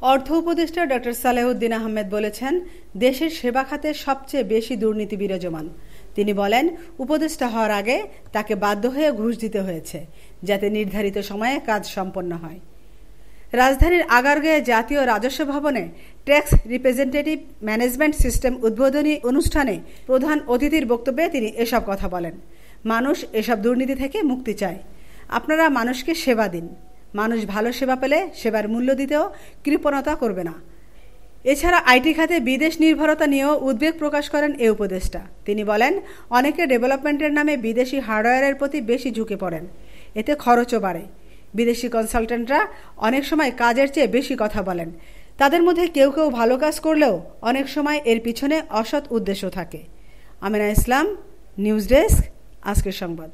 অর্থ উপদেষ্টা ডক্টর সালেহউদ্দিন আহমেদ বলেছেন, দেশের সেবা খাতে সবচেয়ে বেশি দুর্নীতি বিরাজমান। তিনি বলেন, উপদেষ্টা হওয়ার আগে তাকে বাধ্য হয়ে ঘুষ দিতে হয়েছে যাতে নির্ধারিত সময়ে কাজ সম্পন্ন হয়। রাজধানীর আগারগাঁয়ে জাতীয় রাজস্ব ভবনে ট্যাক্স রিপ্রেজেন্টেটিভ ম্যানেজমেন্ট সিস্টেম উদ্বোধনী অনুষ্ঠানে প্রধান অতিথির বক্তব্যে তিনি এসব কথা বলেন। মানুষ এসব দুর্নীতি থেকে মুক্তি চায়। আপনারা মানুষকে সেবা দিন। মানুষ ভালো সেবা পেলে সেবার মূল্য দিতেও কৃপণতা করবে না। এছাড়া আইটি খাতে বিদেশ নির্ভরতা নিয়েও উদ্বেগ প্রকাশ করেন এ উপদেষ্টা। তিনি বলেন, অনেকে ডেভেলপমেন্টের নামে বিদেশি হার্ডওয়্যারের প্রতি বেশি ঝুঁকে পড়েন। এতে খরচও বাড়ে। বিদেশি কনসালটেন্টরা অনেক সময় কাজের চেয়ে বেশি কথা বলেন। তাদের মধ্যে কেউ কেউ ভালো কাজ করলেও অনেক সময় এর পিছনে অসৎ উদ্দেশ্য থাকে। আমিনা ইসলাম, নিউজ ডেস্ক, আজকের সংবাদ।